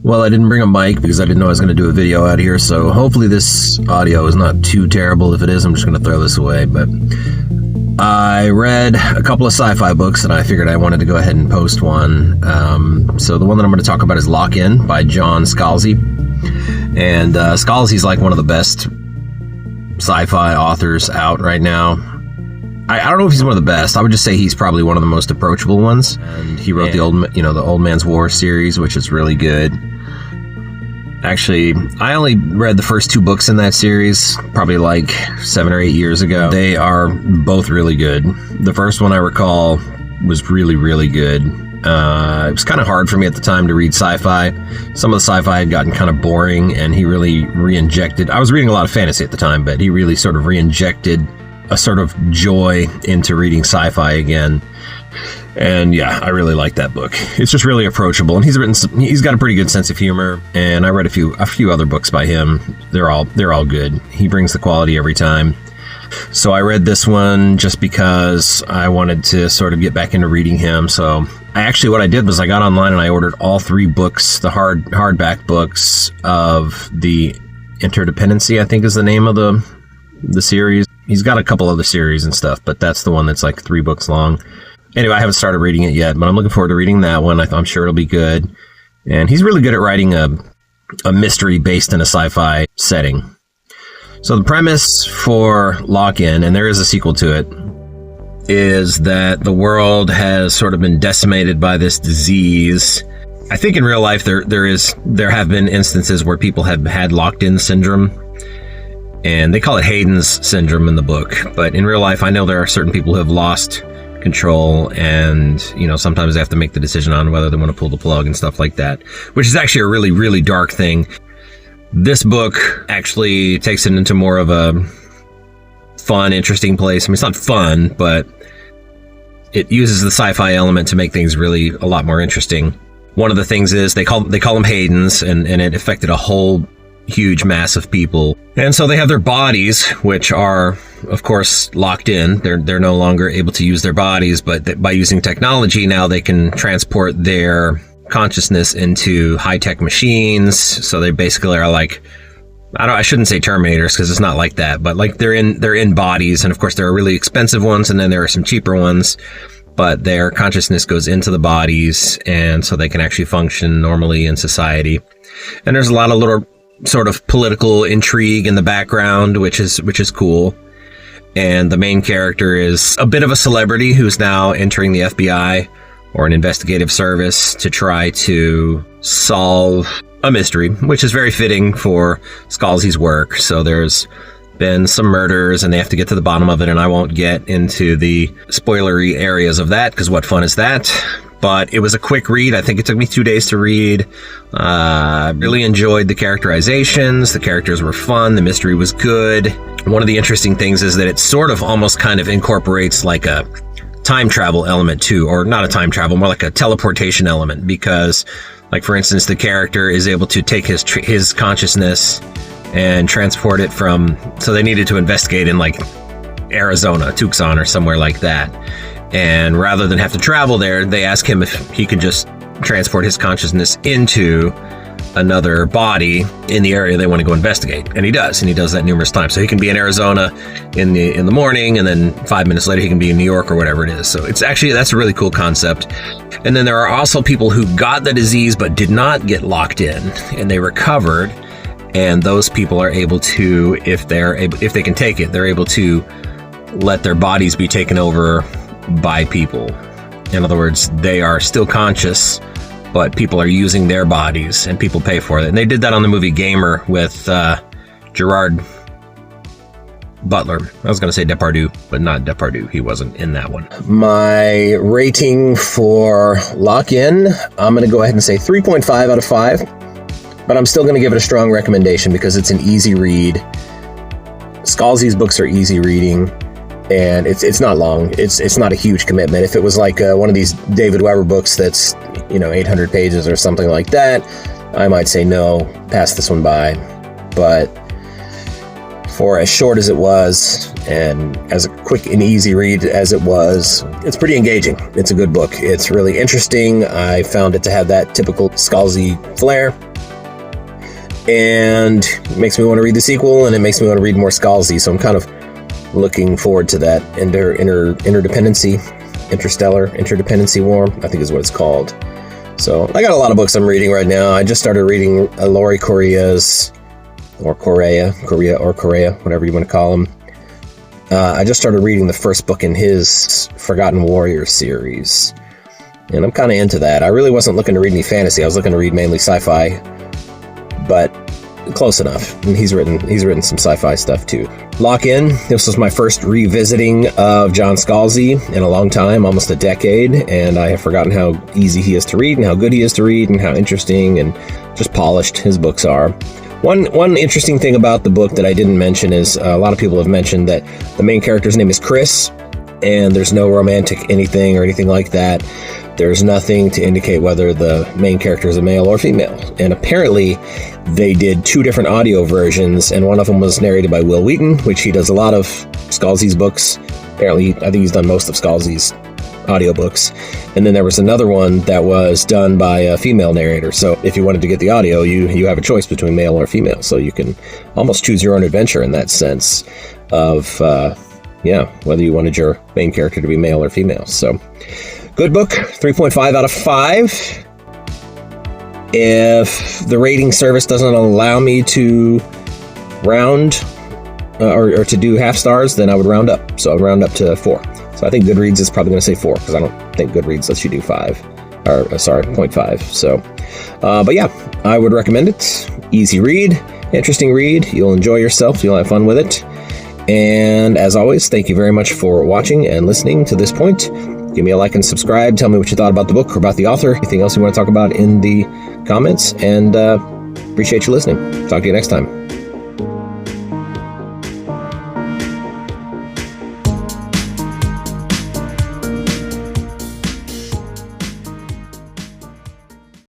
Well, I didn't bring a mic because I didn't know I was going to do a video out here, so hopefully this audio is not too terrible. If it is, I'm just going to throw this away. But I read a couple of sci-fi books, and I figured I wanted to go ahead and post one. So the one that I'm going to talk about is Lock-In by John Scalzi. And Scalzi's like one of the best sci-fi authors out right now. I don't know if he's one of the best. I would just say he's probably one of the most approachable ones. And he wrote the Old Man's War series, which is really good. Actually, I only read the first 2 books in that series, probably like 7 or 8 years ago. They are both really good. The first one I recall was really, really good. It was kind of hard for me at the time to read sci-fi. Some of the sci-fi had gotten kind of boring, and he really re-injected. I was reading a lot of fantasy at the time, but he really sort of re-injected a sort of joy into reading sci-fi again. And yeah, I really like that book. It's just really approachable, and he's got a pretty good sense of humor. And I read a few other books by him. They're all good. He brings the quality every time. So I read this one just because I wanted to sort of get back into reading him. So what I did was I got online and I ordered all 3 books, the hardback books of the Interdependency, I think is the name of the series. He's got a couple other series and stuff, but that's the one that's like 3 books long. Anyway, I haven't started reading it yet, but I'm looking forward to reading that one. I'm sure it'll be good. And he's really good at writing a mystery based in a sci-fi setting. So the premise for Lock-In, and there is a sequel to it, is that the world has sort of been decimated by this disease. I think in real life there have been instances where people have had locked-in syndrome, and they call it Hayden's syndrome in the book. But in real life, I know there are certain people who have lost control, and sometimes they have to make the decision on whether they want to pull the plug and stuff like that, which is actually a really, really dark thing. This book actually takes it into more of a fun, interesting place. I mean, it's not fun, but it uses the sci-fi element to make things really a lot more interesting. One of the things is they call them Haydens, and it affected a whole huge mass of people. And so they have their bodies, which are, of course, locked in. They're no longer able to use their bodies, but by using technology now they can transport their consciousness into high-tech machines. So they basically are like, I shouldn't say Terminators because it's not like that, but like they're in bodies. And of course there are really expensive ones, and then there are some cheaper ones, but their consciousness goes into the bodies, and so they can actually function normally in society. And there's a lot of little sort of political intrigue in the background, which is cool. And the main character is a bit of a celebrity who's now entering the FBI or an investigative service to try to solve a mystery, which is very fitting for Scalzi's work. So there's been some murders and they have to get to the bottom of it, and I won't get into the spoilery areas of that because what fun is that? But it was a quick read. I think it took me 2 days to read. I really enjoyed the characterizations. The characters were fun. The mystery was good. One of the interesting things is that it sort of almost kind of incorporates like a time travel element too, or not a time travel, more like a teleportation element, because like, for instance, the character is able to take his consciousness and transport it so they needed to investigate in like Arizona, Tucson or somewhere like that. And rather than have to travel there, they ask him if he could just transport his consciousness into another body in the area they want to go investigate. And he does that numerous times. So he can be in Arizona in the morning, and then 5 minutes later he can be in New York or whatever it is. So it's actually, that's a really cool concept. And then there are also people who got the disease but did not get locked in, and they recovered. And those people are able to, if they can take it, they're able to let their bodies be taken over by people. In other words, they are still conscious, but people are using their bodies and people pay for it. And they did that on the movie Gamer with Gerard Butler. I was going to say Depardieu, but not Depardieu. He wasn't in that one. My rating for Lock-In, I'm going to go ahead and say 3.5 out of 5, but I'm still going to give it a strong recommendation because it's an easy read. Scalzi's books are easy reading. And it's not long. It's not a huge commitment. If it was like one of these David Weber books that's 800 pages or something like that, I might say no, pass this one by. But for as short as it was, and as a quick and easy read as it was, it's pretty engaging. It's a good book. It's really interesting. I found it to have that typical Scalzi flair. and it makes me want to read the sequel, and it makes me want to read more Scalzi. So I'm kind of looking forward to that interstellar interdependency war, I think is what it's called. So I got a lot of books I'm reading right now. I just started reading Laurie Correa's, or Correa, whatever you want to call him. I just started reading the first book in his Forgotten Warriors series, and I'm kind of into that. I really wasn't looking to read any fantasy. I was looking to read mainly sci-fi, but close enough. And he's written some sci-fi stuff too. Lock in. This was my first revisiting of John Scalzi in a long time, almost a decade, and I have forgotten how easy he is to read and how good he is to read and how interesting and just polished his books are. One interesting thing about the book that I didn't mention is a lot of people have mentioned that the main character's name is Chris, and there's no romantic anything or anything like that. There's nothing to indicate whether the main character is a male or female. And apparently they did 2 different audio versions, and one of them was narrated by Will Wheaton, which he does a lot of Scalzi's books. Apparently, I think he's done most of Scalzi's audiobooks. And then there was another one that was done by a female narrator. So if you wanted to get the audio, you have a choice between male or female. So you can almost choose your own adventure in that sense of, whether you wanted your main character to be male or female. So good book, 3.5 out of 5. If the rating service doesn't allow me to round or to do half stars, then I would round up. So I'd round up to 4. So I think Goodreads is probably going to say 4, because I don't think Goodreads lets you do 0.5. So, but yeah, I would recommend it. Easy read, interesting read. You'll enjoy yourself. You'll have fun with it. And as always, thank you very much for watching and listening to this point. Give me a like and subscribe. Tell me what you thought about the book or about the author. Anything else you want to talk about in the comments. And appreciate you listening. Talk to you next time.